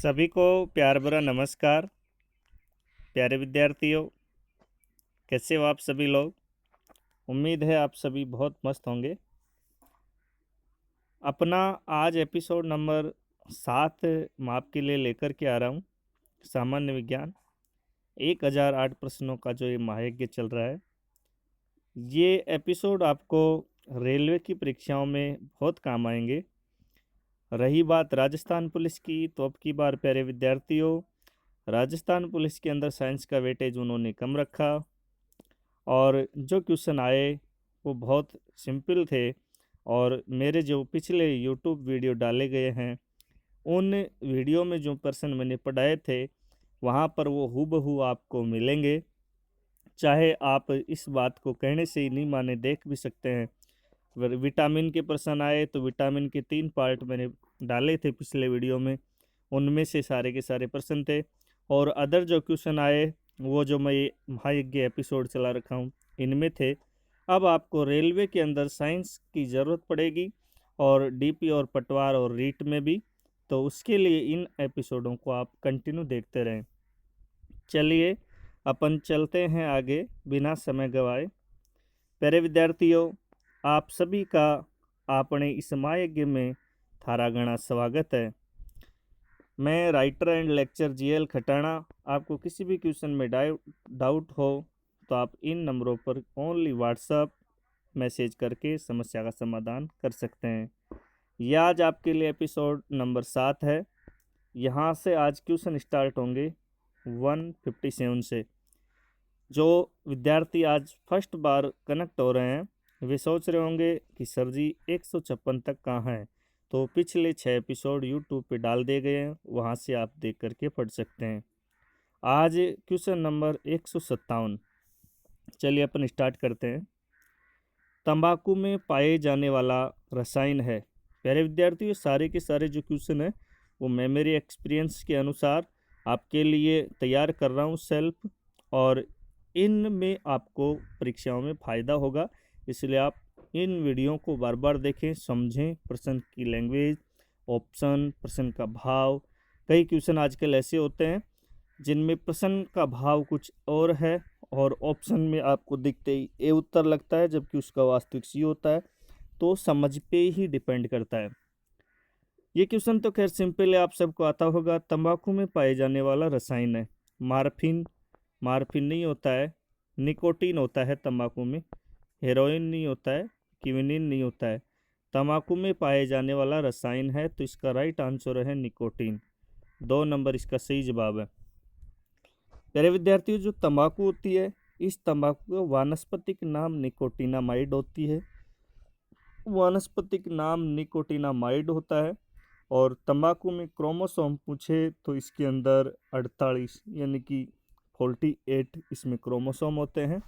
सभी को प्यार भरा नमस्कार। प्यारे विद्यार्थियों, कैसे हो आप सभी लोग। उम्मीद है आप सभी बहुत मस्त होंगे। अपना आज एपिसोड नंबर 7 मैं आपके लिए लेकर के आ रहा हूँ। सामान्य विज्ञान 1008 प्रश्नों का जो ये महायज्ञ चल रहा है, ये एपिसोड आपको रेलवे की परीक्षाओं में बहुत काम आएंगे। रही बात राजस्थान पुलिस की, तो अब की बार प्यारे विद्यार्थियों, राजस्थान पुलिस के अंदर साइंस का वेटेज उन्होंने कम रखा और जो क्वेश्चन आए वो बहुत सिंपल थे। और मेरे जो पिछले यूट्यूब वीडियो डाले गए हैं, उन वीडियो में जो प्रश्न मैंने पढ़ाए थे वहाँ पर वो हूबहू आपको मिलेंगे। चाहे आप इस बात को कहने से ही नहीं माने, देख भी सकते हैं। विटामिन के प्रश्न आए तो विटामिन के 3 पार्ट मैंने डाले थे पिछले वीडियो में, उनमें से सारे के सारे प्रश्न थे। और अदर जो क्वेश्चन आए वो जो मैं ये महायज्ञ एपिसोड चला रखा हूँ इनमें थे। अब आपको रेलवे के अंदर साइंस की ज़रूरत पड़ेगी और डीपी और पटवार और रीट में भी, तो उसके लिए इन एपिसोडों को आप कंटिन्यू देखते रहें। चलिए अपन चलते हैं आगे बिना समय गवाए। प्यारे विद्यार्थियों, आप सभी का आपने इस महायज्ञ में थारा गणा स्वागत है। मैं writer and lecture GL Khatana. आपको किसी भी क्वेश्चन में डाउट हो तो आप इन नंबरों पर ओनली व्हाट्सएप मैसेज करके समस्या का समाधान कर सकते हैं। यह आज आपके लिए एपिसोड नंबर 7 है। यहाँ से आज क्वेश्चन स्टार्ट होंगे 157 से। जो विद्यार्थी आज फर्स्ट बार कनेक्ट हो रहे हैं वे सोच रहे होंगे कि सर जी 156 तक कहाँ है, तो पिछले 6 एपिसोड यूट्यूब पे डाल दिए गए हैं, वहाँ से आप देख करके पढ़ सकते हैं। आज क्वेश्चन नंबर 157। चलिए अपन स्टार्ट करते हैं। तंबाकू में पाए जाने वाला रसायन है। प्यारे विद्यार्थियों, सारे के सारे जो क्वेश्चन है वो मैं मेरे एक्सपीरियंस के अनुसार आपके लिए तैयार कर रहा हूँ सेल्फ, और इनमें आपको परीक्षाओं में फ़ायदा होगा। इसलिए आप इन वीडियो को बार बार देखें, समझें प्रश्न की लैंग्वेज, ऑप्शन, प्रश्न का भाव। कई क्वेश्चन आजकल ऐसे होते हैं जिनमें प्रश्न का भाव कुछ और है और ऑप्शन में आपको दिखते ही ए उत्तर लगता है, जबकि उसका वास्तविक सी होता है। तो समझ पे ही डिपेंड करता है। ये क्वेश्चन तो खैर सिंपल है, आप सबको आता होगा। तंबाकू में पाए जाने वाला रसायन है मार्फिन। मार्फिन नहीं होता है, निकोटीन होता है तंबाकू में। हेरोइन नहीं होता है, क्विनिन नहीं होता है। तंबाकू में पाए जाने वाला रसायन है, तो इसका राइट आंसर है निकोटीन। 2 नंबर इसका सही जवाब है। प्यारे विद्यार्थियों, जो तंबाकू होती है, इस तंबाकू का वानस्पतिक नाम निकोटिनामाइड होती है। वानस्पतिक नाम निकोटिनामाइड होता है। और तंबाकू में क्रोमोसोम पूछे तो इसके अंदर 48 यानी कि 48 इसमें क्रोमोसोम होते हैं।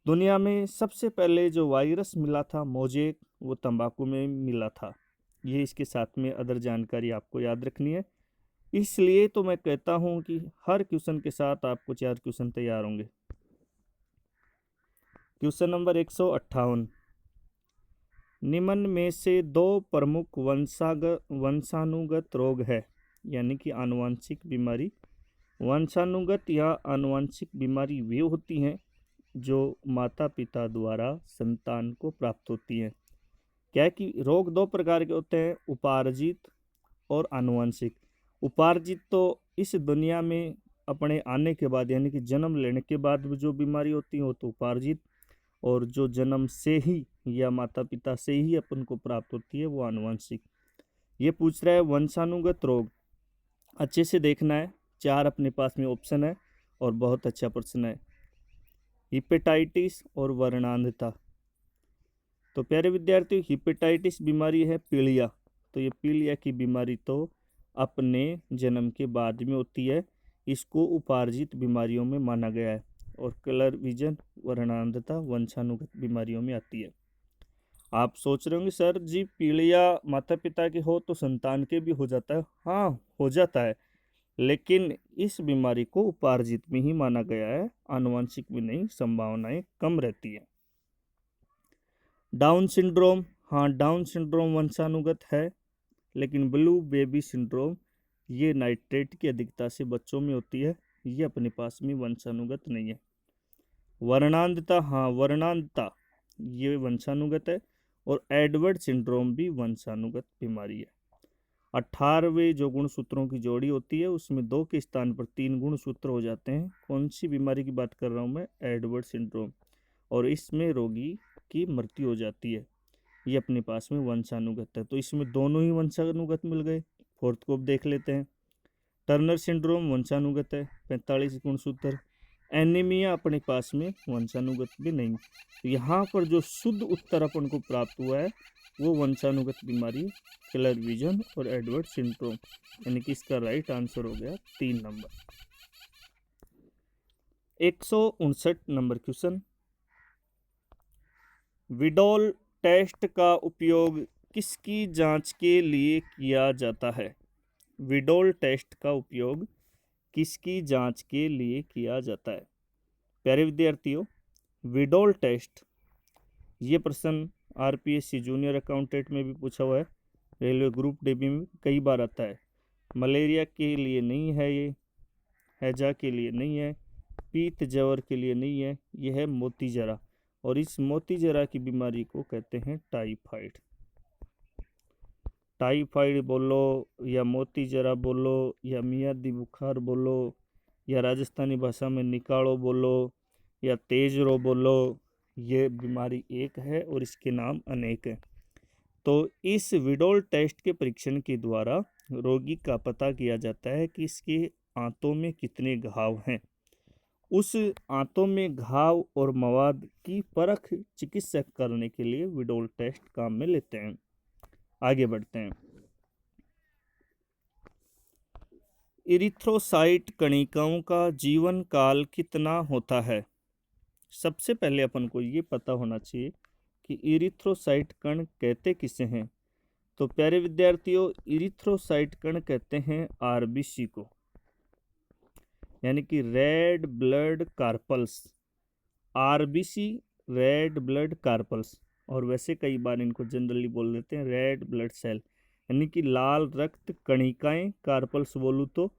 दुनिया में सबसे पहले जो वायरस मिला था मोजेक, वो तंबाकू में मिला था। ये इसके साथ में अदर जानकारी आपको याद रखनी है। इसलिए तो मैं कहता हूँ कि हर क्वेश्चन के साथ आपको 4 क्वेश्चन तैयार होंगे। Question number 158। निम्न में से 2 प्रमुख वंशानुगत रोग है, यानी कि आनुवंशिक बीमारी। वंशानुगत या आनुवंशिक बीमारी वे होती हैं जो माता पिता द्वारा संतान को प्राप्त होती हैं। क्या है कि रोग 2 प्रकार के होते हैं, उपार्जित और आनुवंशिक। उपार्जित तो इस दुनिया में अपने आने के बाद यानी कि जन्म लेने के बाद जो बीमारी होती है वो तो उपार्जित, और जो जन्म से ही या माता पिता से ही अपन को प्राप्त होती है वो आनुवंशिक। ये पूछ रहा है वंशानुगत रोग। अच्छे से देखना है, 4 अपने पास में ऑप्शन है और बहुत अच्छा प्रश्न है। हिपेटाइटिस और वर्णांधता। तो प्यारे विद्यार्थियों, हिपेटाइटिस बीमारी है पीलिया। तो ये पीलिया की बीमारी तो अपने जन्म के बाद में होती है, इसको उपार्जित बीमारियों में माना गया है। और कलर विजन वर्णांधता वंशानुगत बीमारियों में आती है। आप सोच रहे होंगे सर जी पीलिया माता पिता के हो तो संतान के भी हो जाता है। हाँ, हो जाता है, लेकिन इस बीमारी को उपार्जित में ही माना गया है, आनुवंशिक में नहीं, संभावनाएं कम रहती है। डाउन सिंड्रोम, हाँ डाउन सिंड्रोम वंशानुगत है, लेकिन ब्लू बेबी सिंड्रोम ये नाइट्रेट की अधिकता से बच्चों में होती है, ये अपने पास में वंशानुगत नहीं है। वर्णांधता, हाँ वर्णांधता ये वंशानुगत है, और एडवर्ड सिंड्रोम भी वंशानुगत बीमारी है। 18वें जो गुणसूत्रों की जोड़ी होती है उसमें 2 के स्थान पर 3 गुणसूत्र हो जाते हैं। कौन सी बीमारी की बात कर रहा हूँ मैं? Edward syndrome. और इसमें रोगी की मृत्यु हो जाती है, ये अपने पास में वंशानुगत है। तो इसमें दोनों ही वंशानुगत मिल गए। फोर्थ को अब देख लेते हैं। टर्नर सिंड्रोम वंशानुगत है, 45 गुणसूत्र। एनीमिया अपने पास में वंशानुगत भी नहीं। तो यहाँ पर जो शुद्ध उत्तर अपन को प्राप्त हुआ है वो वंशानुगत बीमारी, क्लर विजन और एडवर्ड सिंड्रोम, यानी कि इसका राइट आंसर हो गया 3 नंबर। 159 नंबर क्वेश्चन, विडोल टेस्ट का उपयोग किसकी जांच के लिए किया जाता है? विडोल टेस्ट का उपयोग किसकी जांच के लिए किया जाता है? प्यारे विद्यार्थियों, विडोल टेस्ट, ये प्रश्न आरपीएससी जूनियर अकाउंटेंट में भी पूछा हुआ है, रेलवे ग्रुप डी में कई बार आता है। मलेरिया के लिए नहीं है, ये हैजा के लिए नहीं है, पीत जवर के लिए नहीं है, यह है मोती जरा, और इस मोती जरा की बीमारी को कहते हैं टाइफाइड। टाइफाइड बोलो या मोती जरा बोलो या मियादी बुखार बोलो या राजस्थानी भाषा में निकालो बोलो या तेज रो बोलो, ये बीमारी एक है और इसके नाम अनेक हैं। तो इस विडोल टेस्ट के परीक्षण के द्वारा रोगी का पता किया जाता है कि इसके आंतों में कितने घाव हैं। उस आंतों में घाव और मवाद की परख चिकित्सक करने के लिए विडोल टेस्ट काम में लेते हैं। आगे बढ़ते हैं। इरिथ्रोसाइट कणिकाओं का जीवन काल कितना होता है? सबसे पहले अपन को ये पता होना चाहिए कि इरिथ्रोसाइट कण कहते किसे हैं। तो प्यारे विद्यार्थियों, इरिथ्रोसाइट कण कहते हैं आरबीसी को, यानी कि red blood carpals. RBC red blood carpals, और वैसे कई बार इनको जनरली बोल देते हैं रेड ब्लड सेल, यानी कि लाल रक्त कणिकाएं कार्पल्स बोलूँ तो,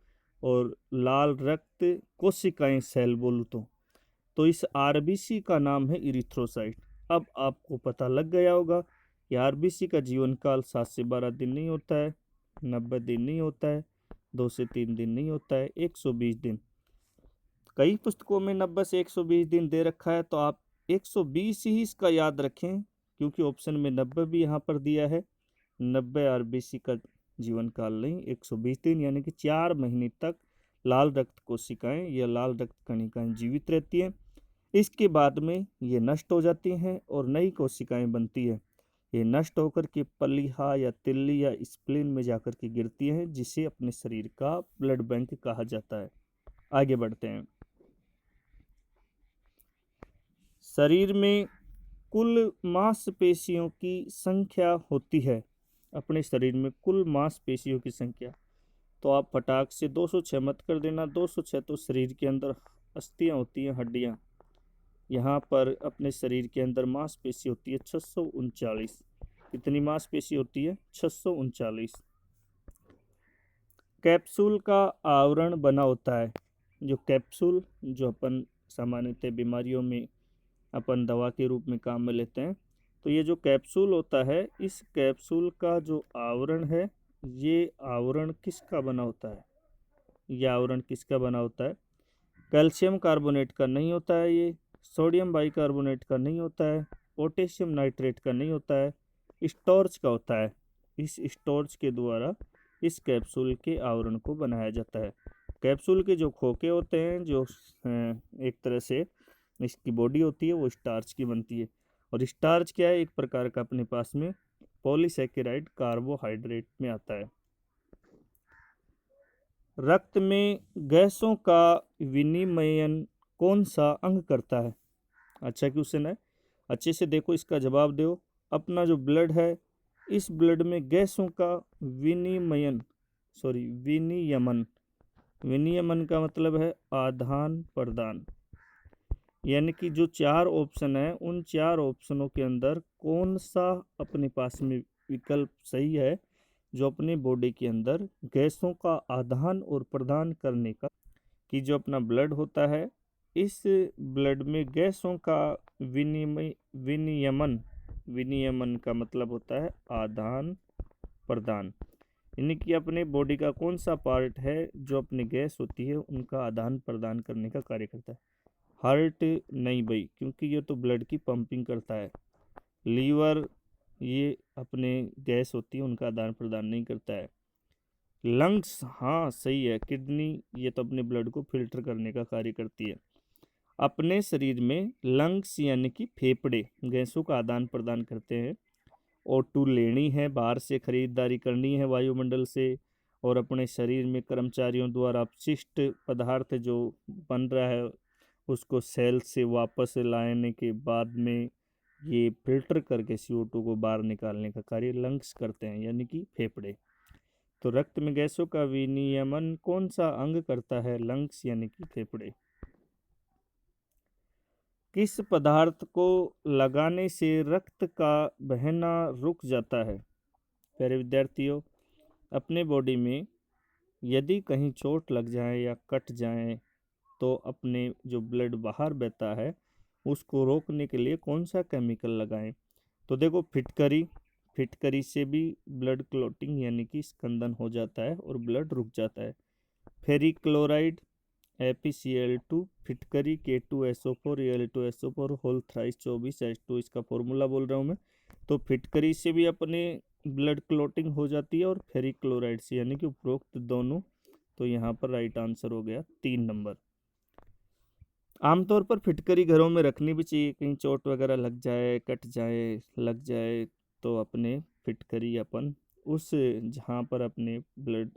और लाल रक्त कोशिकाएं सेल बोलूँ तो इस आरबीसी का नाम है इरिथ्रोसाइट। अब आपको पता लग गया होगा कि आरबीसी का जीवन काल 7 से 12 दिन नहीं होता है, 90 दिन नहीं होता है, 2 से 3 दिन नहीं होता है, 120 दिन। कई पुस्तकों में 90 से 120 दिन दे रखा है, तो आप 120 ही इसका याद रखें, क्योंकि ऑप्शन में 90 भी यहाँ पर दिया है। 90 आरबीसी का जीवन काल नहीं, 120 दिन, यानी कि 4 महीने तक लाल रक्त कोशिकाएं या लाल रक्त कणिकाएं जीवित रहती हैं। इसके बाद में ये नष्ट हो जाती हैं और नई कोशिकाएं बनती है। ये नष्ट होकर के पलीहा या तिल्ली या स्प्लीन में जाकर के गिरती हैं, जिसे अपने शरीर का ब्लड बैंक कहा जाता है। आगे बढ़ते हैं। शरीर में कुल मांसपेशियों की संख्या होती है, अपने शरीर में कुल मांसपेशियों की संख्या, तो आप फटाक से 206 मत कर देना। 206 तो शरीर के अंदर अस्थियां होती हैं, हड्डियां। यहाँ पर अपने शरीर के अंदर मांसपेशी होती है 639। कितनी मांसपेशी होती है? 639। कैप्सूल का आवरण बना होता है, जो कैप्सूल जो अपन सामान्यतः बीमारियों में अपन दवा के रूप में काम में लेते हैं, तो ये जो कैप्सूल होता है, इस कैप्सूल का जो आवरण है, ये आवरण किसका बना होता है? ये आवरण किसका बना होता है? कैल्शियम कार्बोनेट का नहीं होता है, ये सोडियम बाइकार्बोनेट का नहीं होता है, पोटेशियम नाइट्रेट का नहीं होता है, स्टोर्च का होता है। इस स्टोर्च के द्वारा इस कैप्सूल के आवरण को बनाया जाता है। कैप्सूल के जो खोखे होते हैं, जो एक तरह से इसकी बॉडी होती है, वो स्टार्च की बनती है। और स्टार्च क्या है? एक प्रकार का अपने पास में पॉलीसैकेराइड कार्बोहाइड्रेट में आता है। रक्त में गैसों का विनिमयन कौन सा अंग करता है? अच्छा क्वेश्चन है, अच्छे से देखो, इसका जवाब दो। अपना जो ब्लड है, इस ब्लड में गैसों का विनिमयन, विनियमन, विनियमन का मतलब है आदान प्रदान, यानी कि जो 4 ऑप्शन है, उन 4 ऑप्शनों के अंदर कौन सा अपने पास में विकल्प सही है जो अपने बॉडी के अंदर गैसों का आदान और प्रदान करने का, कि जो अपना ब्लड होता है, इस ब्लड में गैसों का विनियमन, विनियमन का मतलब होता है आदान प्रदान, यानी कि अपने बॉडी का कौन सा पार्ट है जो अपनी गैस होती है उनका आदान प्रदान करने का कार्य करता है। हार्ट नहीं भाई, क्योंकि ये तो ब्लड की पंपिंग करता है। लीवर ये अपने गैस होती है उनका आदान प्रदान नहीं करता है। लंग्स, हाँ सही है। किडनी ये तो अपने ब्लड को फिल्टर करने का कार्य करती है। अपने शरीर में लंग्स यानी कि फेफड़े गैसों का आदान प्रदान करते हैं। O2 लेनी है, बाहर से खरीदारी करनी है वायुमंडल से, और अपने शरीर में कर्मचारियों द्वारा अपशिष्ट पदार्थ जो बन रहा है उसको सेल से वापस लाने के बाद में ये फिल्टर करके CO2 को बाहर निकालने का कार्य लंग्स करते हैं, यानी कि फेफड़े। तो रक्त में गैसों का विनियमन कौन सा अंग करता है? लंग्स यानी कि फेफड़े। किस पदार्थ को लगाने से रक्त का बहना रुक जाता है? प्यारे विद्यार्थियों, अपने बॉडी में यदि कहीं चोट लग जाए या कट जाए तो अपने जो ब्लड बाहर बहता है उसको रोकने के लिए कौन सा केमिकल लगाएं? तो देखो, फिटकरी, फिटकरी से भी ब्लड क्लॉटिंग यानी कि स्कंदन हो जाता है और ब्लड रुक जाता है। फेरिक क्लोराइड, FeCl2, फिटकरी, K2SO4, Al2SO4 whole thrice 24H2, इसका फॉर्मूला बोल रहा हूँ मैं। तो फिटकरी से भी अपने ब्लड क्लॉटिंग हो जाती है और फेरिक क्लोराइड से, यानी कि उपरोक्त दोनों। तो यहाँ पर राइट आंसर हो गया 3 नंबर। आमतौर पर फिटकरी घरों में रखनी भी चाहिए, कहीं चोट वगैरह लग जाए, कट जाए, लग जाए तो अपने फिटकरी अपन उस जहाँ पर अपने ब्लड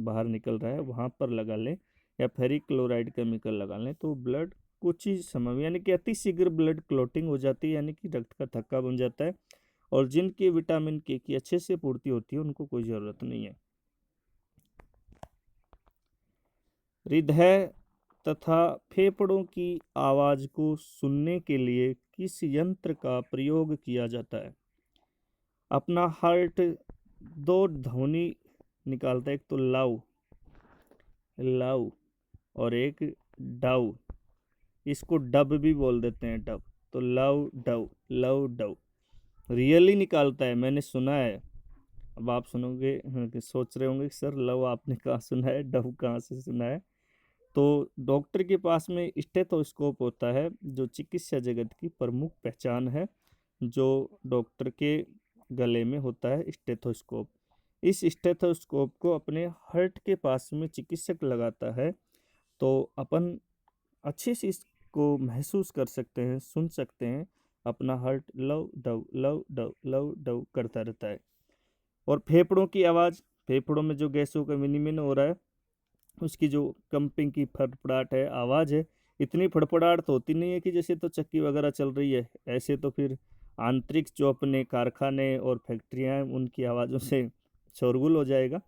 बाहर निकल रहा है वहाँ पर लगा लें, या फेरिक क्लोराइड केमिकल लगा लें तो ब्लड कुछ ही समय यानी कि अति शीघ्र ब्लड क्लॉटिंग हो जाती है, यानी कि रक्त का थक्का बन जाता है। और जिनके विटामिन के की अच्छे से पूर्ति होती है उनको कोई ज़रूरत नहीं है। हृदय तथा फेफड़ों की आवाज़ को सुनने के लिए किस यंत्र का प्रयोग किया जाता है? अपना हार्ट दो ध्वनि निकालता है, एक तो लाउ, लाउ, और एक डाउ। इसको डब भी बोल देते हैं, डब। तो लाउ डव, लव डव रियली निकालता है, मैंने सुना है। अब आप सुनोगे कि सोच रहे होंगे कि सर लव आपने कहाँ सुना है, डव कहाँ से सुना है? तो डॉक्टर के पास में स्टेथोस्कोप होता है जो चिकित्सा जगत की प्रमुख पहचान है, जो डॉक्टर के गले में होता है स्टेथोस्कोप। इस स्टेथोस्कोप को अपने हार्ट के पास में चिकित्सक लगाता है तो अपन अच्छे से इसको महसूस कर सकते हैं, सुन सकते हैं। अपना heart love Dove love Dove love Dove करता रहता है। और फेफड़ों की आवाज़, फेफड़ों में जो गैसों का विनिमय हो रहा है उसकी जो कंपिंग की फड़फड़ाहट है, आवाज़ है, इतनी फड़फड़ाहट तो होती नहीं है कि जैसे तो चक्की वगैरह चल रही है। ऐसे तो फिर आंतरिक जो अपने कारखाने और फैक्ट्रियाँ हैं उनकी आवाज़ों से शोरगुल हो जाएगा।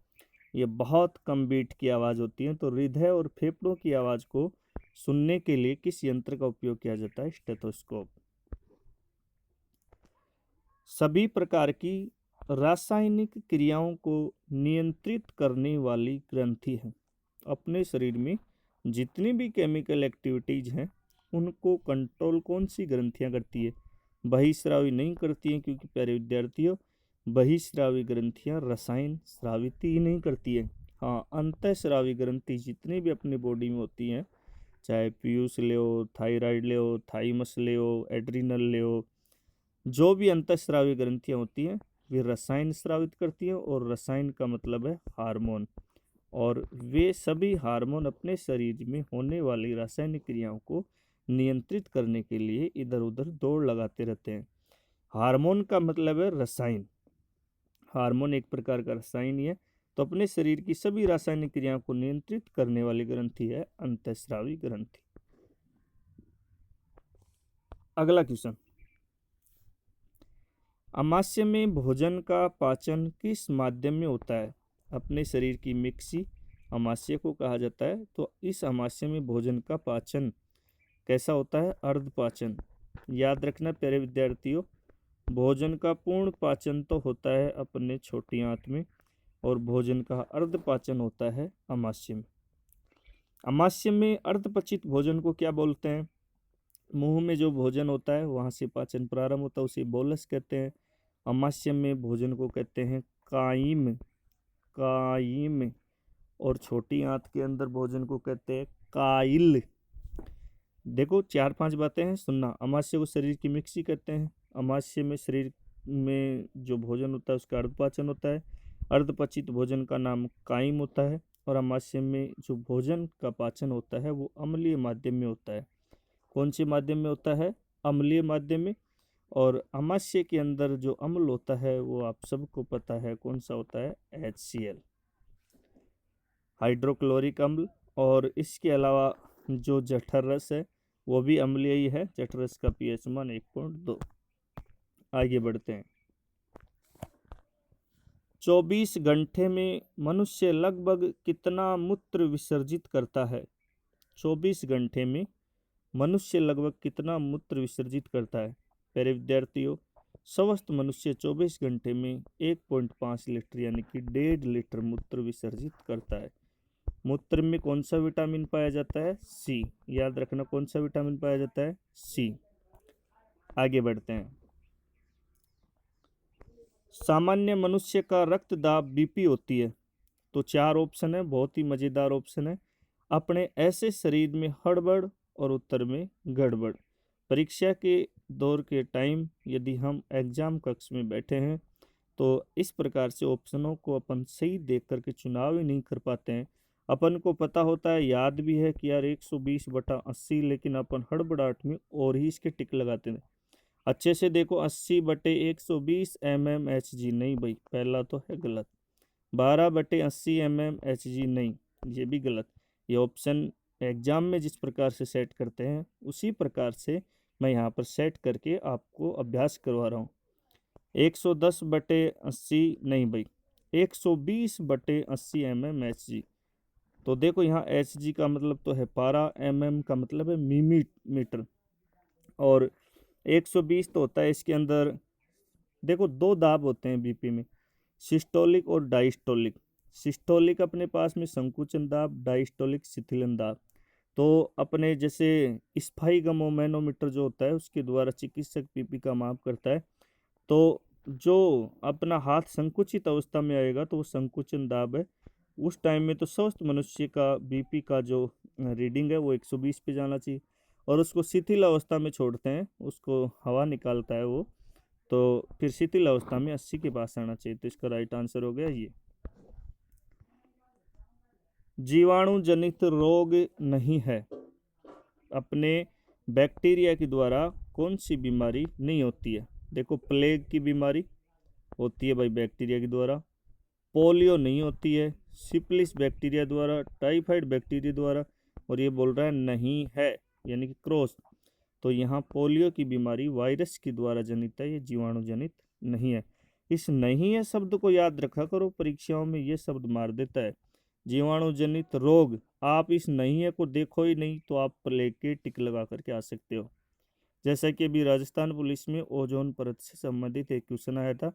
ये बहुत कम बीट की आवाज़ होती है। तो हृदय और फेफड़ों की आवाज़ को सुनने के लिए किस यंत्र का उपयोग किया जाता है? स्टेथोस्कोप। सभी प्रकार की रासायनिक क्रियाओं को नियंत्रित करने वाली ग्रंथि है। अपने शरीर में जितनी भी केमिकल एक्टिविटीज़ हैं उनको कंट्रोल कौन सी ग्रंथियां करती है? बहिस्रावी नहीं करती हैं, क्योंकि प्यारे विद्यार्थियों बहिस्रावी ग्रंथियां रसायन स्रावित ही नहीं करती है। हाँ, अंतःस्रावी ग्रंथि जितनी भी अपनी बॉडी में होती हैं, चाहे पीयूष ले हो, थायराइड ले हो, थाइमस ले हो, एड्रिनल ले हो, जो भी अंतःस्रावी ग्रंथियां होती हैं वे रसायन स्रावित करती हैं। और रसायन का मतलब है हार्मोन। और वे सभी हार्मोन अपने शरीर में होने वाली रासायनिक क्रियाओं को नियंत्रित करने के लिए इधर उधर दौड़ लगाते रहते हैं। हार्मोन का मतलब है रसायन। हार्मोन एक प्रकार का रसायन ही है। तो अपने शरीर की सभी रासायनिक क्रियाओं को नियंत्रित करने वाली ग्रंथि है अंतःस्रावी ग्रंथि। अगला क्वेश्चन, अमाशय में भोजन का पाचन किस माध्यम में होता है? अपने शरीर की मिक्सी अमाशय को कहा जाता है। तो इस अमाशय में भोजन का पाचन कैसा होता है? अर्ध पाचन। याद रखना प्यारे विद्यार्थियों, भोजन का पूर्ण पाचन तो होता है अपने छोटी आंत में, और भोजन का अर्ध पाचन होता है अमाशय में। अमाशय में अर्धपचित भोजन को क्या बोलते हैं? मुंह में जो भोजन होता है वहां से पाचन प्रारंभ होता है, उसे बोलस कहते हैं। अमाशय में भोजन को कहते हैं कायिम, कायिम। और छोटी आंत के अंदर भोजन को कहते हैं काइल। देखो 4-5 बातें हैं, सुनना। अमाशय को शरीर की मिक्सी कहते हैं। अमाशय में शरीर में जो भोजन होता है उसका अर्धपाचन होता है। अर्धपचित भोजन का नाम कायिम होता है। और अमाशय में जो भोजन का पाचन होता है वो अम्लीय माध्यम में होता है। कौन से माध्यम में होता है? अम्लीय माध्यम में। और अमाशय के अंदर जो अम्ल होता है वो आप सबको पता है कौन सा होता है? HCl, हाइड्रोक्लोरिक अम्ल। और इसके अलावा जो जठर रस है वो भी अम्लीय ही है। जठर रस का pH मान 1.2। आगे बढ़ते हैं। 24 घंटे में मनुष्य लगभग कितना मूत्र विसर्जित करता है? 24 घंटे में मनुष्य लगभग कितना मूत्र विसर्जित करता है? प्यारे विद्यार्थियों, स्वस्थ मनुष्य 24 घंटे में 1.5 लीटर यानी कि 1.5 लीटर मूत्र विसर्जित करता है। मूत्र में कौन सा विटामिन पाया जाता है? सी। याद रखना, कौन सा विटामिन पाया जाता है? सी। आगे बढ़ते हैं। सामान्य मनुष्य का रक्त दाब बीपी होती है। तो 4 ऑप्शन है, बहुत ही मजेदार ऑप्शन है। अपने ऐसे शरीर में हड़बड़ और उत्तर में गड़बड़। परीक्षा के दौर के टाइम यदि हम एग्जाम कक्ष में बैठे हैं तो इस प्रकार से ऑप्शनों को अपन सही देख करके चुनाव ही नहीं कर पाते हैं। अपन को पता होता है, याद भी है कि यार 120/80, लेकिन अपन हड़बड़ाहट में और ही इसके टिक लगाते हैं। अच्छे से देखो, 80/120 mmHg नहीं भाई, पहला तो है गलत। 12/80 mmHg नहीं, ये भी गलत। ये ऑप्शन एग्जाम में जिस प्रकार से सेट करते हैं उसी प्रकार से मैं यहाँ पर सेट करके आपको अभ्यास करवा रहा हूँ। 110/80 नहीं भाई, 120/80 mmHg। तो देखो यहाँ Hg का मतलब तो है पारा, mm का मतलब है मीटर, और 120 तो होता है इसके अंदर। देखो 2 दाब होते हैं बीपी में, सिस्टोलिक और डायस्टोलिक। सिस्टोलिक अपने पास में संकुचन दाब, डायस्टोलिक शिथिलन दाब। तो अपने जैसे स्पाइगमो मैनोमीटर जो होता है उसके द्वारा चिकित्सक बीपी का माप करता है। तो जो अपना हाथ संकुचित अवस्था में आएगा तो वो संकुचन दाब है। उस टाइम में तो स्वस्थ मनुष्य का बीपी का जो रीडिंग है वो 120 पे जाना चाहिए, और उसको शिथिल अवस्था में छोड़ते हैं, उसको हवा निकालता है वो, तो फिर शिथिल अवस्था में 80 के पास आना चाहिए। तो इसका राइट आंसर हो गया ये। जीवाणु जनित रोग नहीं है। अपने बैक्टीरिया के द्वारा कौन सी बीमारी नहीं होती है? देखो प्लेग की बीमारी होती है भाई बैक्टीरिया के द्वारा, पोलियो नहीं होती है, सिफिलिस बैक्टीरिया द्वारा, टाइफाइड बैक्टीरिया द्वारा, और ये बोल रहा है नहीं है यानी कि क्रॉस। तो यहाँ पोलियो की बीमारी वायरस के द्वारा जनित है, ये जीवाणु जनित नहीं है। इस नहीं है शब्द को याद रखा करो, परीक्षाओं में ये शब्द मार देता है। जीवाणु जनित रोग, आप इस नहीं है को देखो ही नहीं तो आप प्लेग के टिक लगा करके आ सकते हो। जैसा कि अभी राजस्थान पुलिस में ओजोन परत से संबंधित एक क्वेश्चन आया था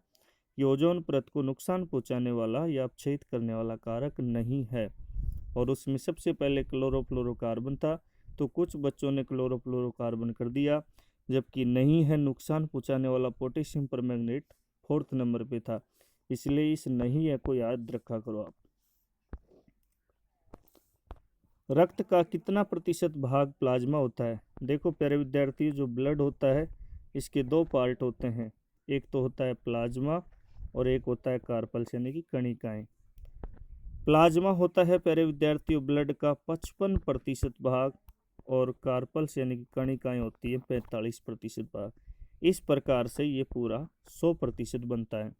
कि ओजोन परत को नुकसान पहुंचाने वाला या अपछेद करने वाला कारक नहीं है, और उसमें सबसे पहले क्लोरोफ्लोरोकार्बन था। तो कुछ बच्चों ने क्लोरोफ्लोरोकार्बन कर दिया, जबकि नहीं है नुकसान पहुंचाने वाला पोटेशियम परमैंगनेट 4th नंबर पे था। इसलिए इस नहीं है को याद रखा करो आप। रक्त का कितना प्रतिशत भाग प्लाज्मा होता है? देखो प्यारे विद्यार्थी, जो ब्लड होता है इसके 2 पार्ट होते हैं, एक तो होता है प्लाज्मा और एक होता है कार्पल्स यानी कि कणिकाएं। प्लाज्मा होता है प्यारे विद्यार्थियों ब्लड का 55% भाग, और कार्पल्स यानी कि कणिकाएं होती है 45% भाग। इस प्रकार से ये पूरा 100% बनता है।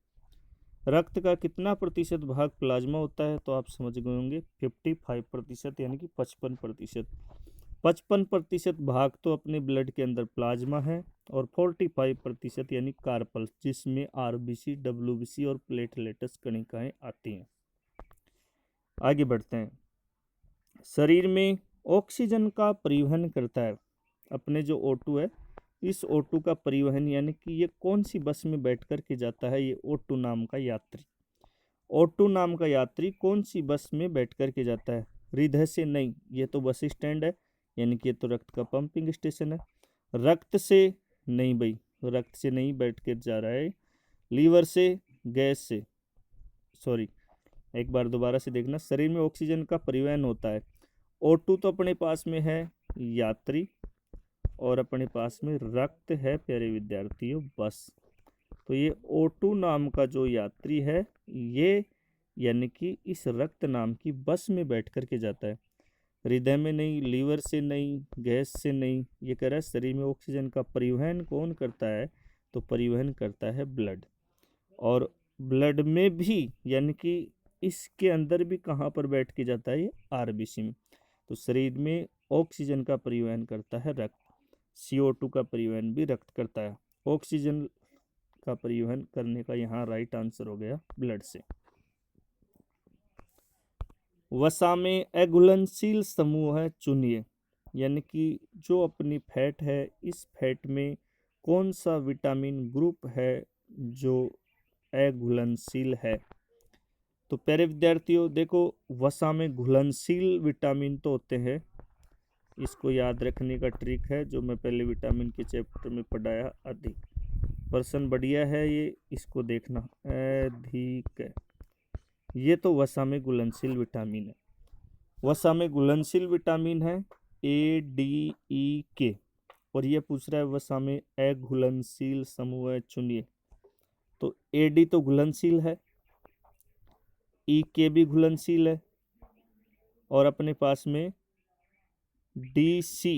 रक्त का कितना प्रतिशत भाग प्लाज्मा होता है? तो आप समझ गए होंगे 55% यानी कि 55%। 55% भाग तो अपने ब्लड के अंदर प्लाज्मा है, और 45% यानी कार्पल्स, जिसमें आरबीसी, डब्ल्यूबीसी और प्लेटलेट्स कणिकाएं आती हैं। आगे बढ़ते हैं। शरीर में ऑक्सीजन का परिवहन करता है, अपने जो O2 है इस ऑटो का परिवहन यानी कि ये कौन सी बस में बैठ कर के जाता है ये ऑटो नाम का यात्री। ऑटो नाम का यात्री कौन सी बस में बैठ कर के जाता है? हृदय से नहीं, ये तो बस स्टैंड है, यानी कि ये तो रक्त का पंपिंग स्टेशन है। रक्त से नहीं भाई, रक्त से नहीं बैठ कर जा रहा है। लीवर से, गैस से, सॉरी एक बार दोबारा से देखना। शरीर में ऑक्सीजन का परिवहन होता है। O2 तो अपने पास में है यात्री, और अपने पास में रक्त है प्यारे विद्यार्थियों बस। तो ये O2 नाम का जो यात्री है ये यानी कि इस रक्त नाम की बस में बैठ कर के जाता है। हृदय में नहीं, लीवर से नहीं, गैस से नहीं, ये कह रहा है शरीर में ऑक्सीजन का परिवहन कौन करता है? तो परिवहन करता है ब्लड। और ब्लड में भी यानी कि इसके अंदर भी कहाँ पर बैठ के जाता है? ये आरबीसी में। तो शरीर में ऑक्सीजन का परिवहन करता है रक्त, CO2 का परिवहन भी रक्त करता है। ऑक्सीजन का परिवहन करने का यहाँ राइट आंसर हो गया ब्लड से। वसा में अघुलनशील समूह है चुनिए, यानी कि जो अपनी फैट है इस फैट में कौन सा विटामिन ग्रुप है जो अघुलनशील है? तो प्यारे विद्यार्थियों देखो, वसा में घुलनशील विटामिन तो होते हैं, इसको याद रखने का ट्रिक है जो मैं पहले विटामिन के चैप्टर में पढ़ाया। अधिक पर्सन बढ़िया है ये, इसको देखना। अधिक, ये तो वसा में घुलनशील विटामिन है। वसा में घुलनशील विटामिन है ADE और ये पूछ रहा है वसा में अघुलनशील समूह चुनिए। तो AD तो घुलनशील है, EK भी घुलनशील है, और अपने पास में DC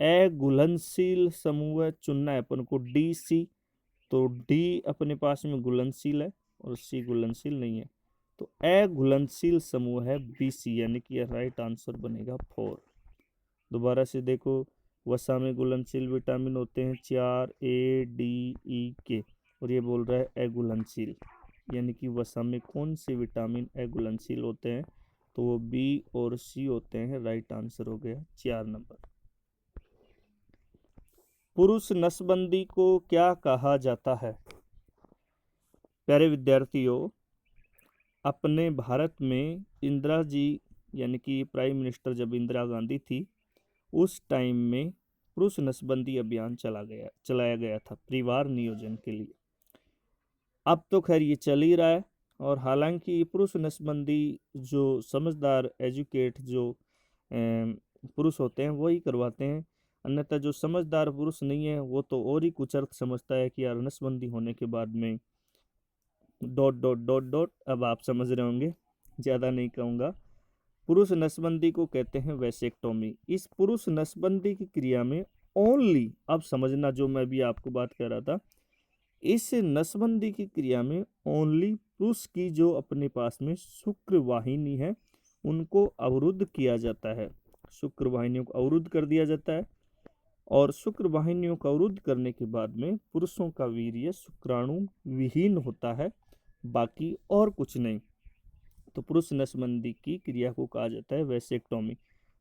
अघुलनशील समूह चुनना है अपन को DC। तो D अपने पास में घुलनशील है और C घुलनशील नहीं है, तो अघुलनशील समूह है BC, यानी कि यह राइट आंसर बनेगा 4। दोबारा से देखो, वसा में घुलनशील विटामिन होते हैं 4 ADEK, और ये बोल रहा है अघुलनशील, यानी कि वसा में कौन से विटामिन अघुलनशील होते हैं? तो वो B और C होते हैं। राइट आंसर हो गया 4 नंबर। पुरुष नसबंदी को क्या कहा जाता है? प्यारे विद्यार्थियों, अपने भारत में इंदिरा जी यानी कि प्राइम मिनिस्टर जब इंदिरा गांधी थी उस टाइम में पुरुष नसबंदी अभियान चलाया गया था परिवार नियोजन के लिए। अब तो खैर ये चल ही रहा है, और हालांकि पुरुष नसबंदी जो समझदार एजुकेट जो पुरुष होते हैं वही करवाते हैं, अन्यथा जो समझदार पुरुष नहीं है वो तो और ही कुछ अर्थ समझता है कि यार नसबंदी होने के बाद में डॉट डॉट डॉट डॉट। अब आप समझ रहे होंगे, ज़्यादा नहीं कहूँगा। पुरुष नसबंदी को कहते हैं वैसेक्टोमी। इस पुरुष नसबंदी की क्रिया में ओनली, अब समझना जो मैं भी आपको बात कह रहा था, इस नसबंदी की क्रिया में ओनली पुरुष की जो अपने पास में शुक्र वाहिनी है उनको अवरुद्ध किया जाता है। शुक्र वाहिनियों को अवरुद्ध कर दिया जाता है, और शुक्र वाहिनियों को अवरुद्ध करने के बाद में पुरुषों का वीर्य शुक्राणु विहीन होता है, बाकी और कुछ नहीं। तो पुरुष नसबंदी की क्रिया को कहा जाता है वैसेक्टोमी।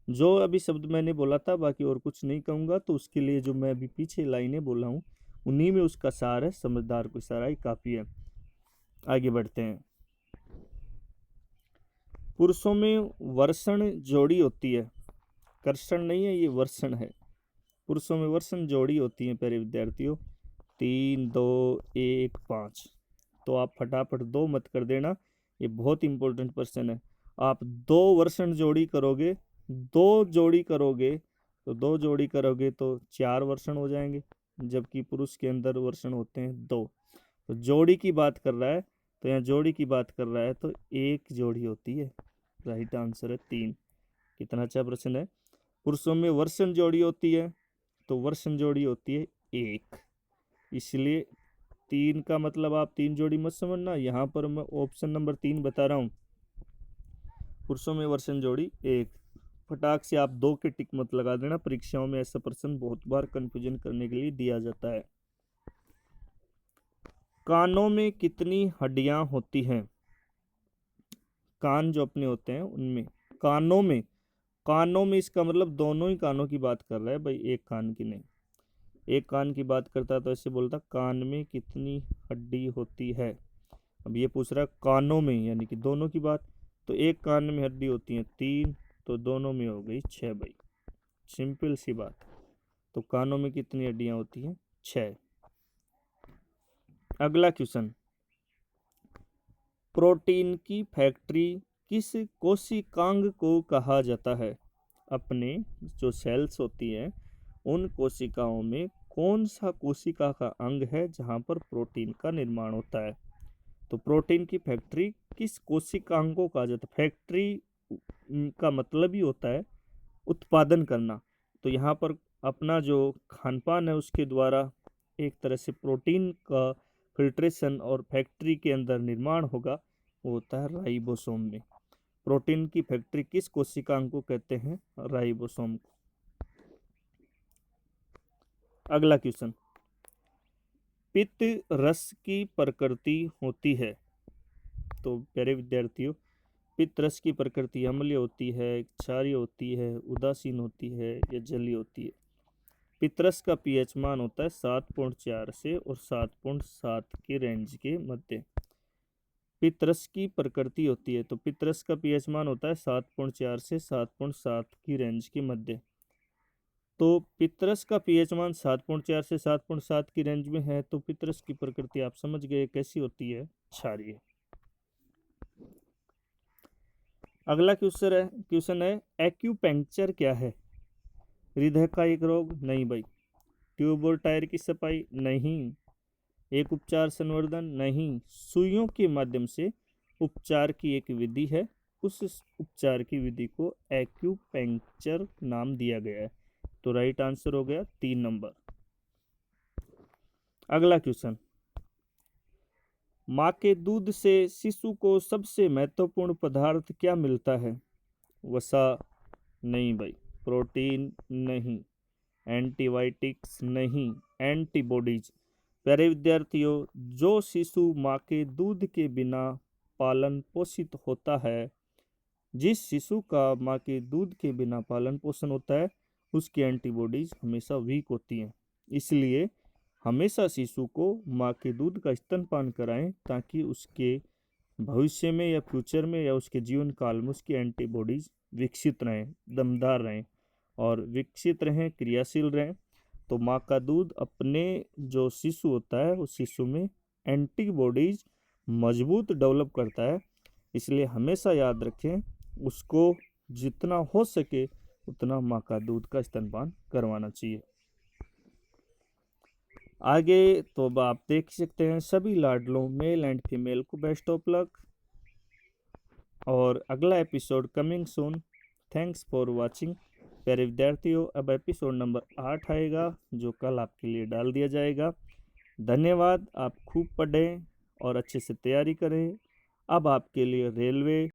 जो अभी शब्द मैंने बोला था बाकी और कुछ नहीं कहूँगा, तो उसके लिए जो मैं अभी पीछे लाइनें बोला हूँ उन्हीं में उसका सार है, समझदार को सारा ही काफ़ी है। आगे बढ़ते हैं। पुरुषों में वर्षण जोड़ी होती है, कर्षण नहीं है, ये वर्षण है। पुरुषों में वर्षण जोड़ी होती है प्यारे विद्यार्थियों, 3 2 1 5। तो आप फटाफट 2 मत कर देना, ये बहुत इंपॉर्टेंट क्वेश्चन है। आप 2 वर्षण जोड़ी करोगे, 2 जोड़ी करोगे तो 4 वर्षण हो जाएंगे, जबकि पुरुष के अंदर वर्षण होते हैं 2। तो जोड़ी की बात कर रहा है, तो यहाँ जोड़ी की बात कर रहा है तो 1 जोड़ी होती है। राइट आंसर है 3। कितना अच्छा प्रश्न है। पुरुषों में वर्षण जोड़ी होती है, तो वर्षण जोड़ी होती है 1, इसलिए 3 का मतलब आप 3 जोड़ी मत समझना, यहाँ पर मैं ऑप्शन नंबर 3 बता रहा हूँ। पुरुषों में वर्षण जोड़ी 1। फटाक से आप 2 के टिक मत लगा देना, परीक्षाओं में ऐसा प्रश्न बहुत बार कंफ्यूजन करने के लिए दिया जाता है। कानों में कितनी हड्डियां होती हैं? कान जो अपने होते हैं उनमें, कानों में कानों में इसका मतलब दोनों ही कानों की बात कर रहा है भाई, एक कान की नहीं। एक कान की बात करता तो ऐसे बोलता कान में कितनी हड्डी होती है। अब ये पूछ रहा है कानों में, यानी कि दोनों की बात। तो एक कान में हड्डी होती है 3, तो दोनों में हो गई 6 भाई, सिंपल सी बात। तो कानों में कितनी हड्डियां होती हैं? 6। अगला क्वेश्चन, प्रोटीन की फैक्ट्री किस कोशिकांग को कहा जाता है? अपने जो सेल्स होती हैं उन कोशिकाओं में कौन सा कोशिका का अंग है जहां पर प्रोटीन का निर्माण होता है? तो प्रोटीन की फैक्ट्री किस कोशिकांग को कहा जाता है? फैक्ट्री का मतलब ही होता है उत्पादन करना। तो यहाँ पर अपना जो खान पान है उसके द्वारा एक तरह से प्रोटीन का फिल्ट्रेशन और फैक्ट्री के अंदर निर्माण होगा, वो होता है राइबोसोम में। प्रोटीन की फैक्ट्री किस कोशिकांग को कहते हैं? राइबोसोम को। अगला क्वेश्चन, पित्त रस की प्रकृति होती है। तो प्यारे विद्यार्थियों, पित्त रस की प्रकृति अम्लीय होती है, क्षारीय होती है, उदासीन होती है या जलीय होती है? पितरस का पीएच मान होता है 7.4 से और 7.7 के रेंज के मध्य। पितरस की प्रकृति होती है, तो पितरस का पीएच मान होता है 7.4 से 7.7 की रेंज के मध्य। तो पितरस का पीएच मान 7.4 से 7.7 की रेंज में है, तो पितरस की प्रकृति आप समझ गए कैसी होती है? क्षारीय। अगला क्वेश्चन है एक्यूपंक्चर क्या है? हृदय का एक रोग? नहीं भाई। ट्यूब और टायर की सफाई? नहीं। एक उपचार संवर्धन? नहीं। सुइयों के माध्यम से उपचार की एक विधि है, उस उपचार की विधि को एक्यूपंक्चर नाम दिया गया है। तो राइट आंसर हो गया 3 नंबर। अगला क्वेश्चन, माँ के दूध से शिशु को सबसे महत्वपूर्ण पदार्थ क्या मिलता है? वसा? नहीं भाई। प्रोटीन? नहीं। एंटीबायोटिक्स? नहीं। एंटीबॉडीज? प्यारे विद्यार्थियों, जो शिशु माँ के दूध के बिना पालन पोषित होता है, जिस शिशु का माँ के दूध के बिना पालन पोषण होता है, उसकी एंटीबॉडीज हमेशा वीक होती हैं। इसलिए हमेशा शिशु को माँ के दूध का स्तनपान कराएं, ताकि उसके भविष्य में या फ्यूचर में या उसके जीवन काल में उसकी एंटीबॉडीज विकसित रहें, दमदार रहें और विकसित रहें, क्रियाशील रहें। तो माँ का दूध अपने जो शिशु होता है उस शिशु में एंटीबॉडीज मजबूत डेवलप करता है। इसलिए हमेशा याद रखें, उसको जितना हो सके उतना माँ का दूध का स्तनपान करवाना चाहिए। आगे तो अब आप देख सकते हैं सभी लाडलों मेल एंड फीमेल को बेस्ट ऑफ लक, और अगला episode coming soon. Thanks for watching. प्यारे विद्यार्थियों, अब एपिसोड नंबर 8 आएगा जो कल आपके लिए डाल दिया जाएगा। धन्यवाद। आप खूब पढ़ें और अच्छे से तैयारी करें। अब आपके लिए रेलवे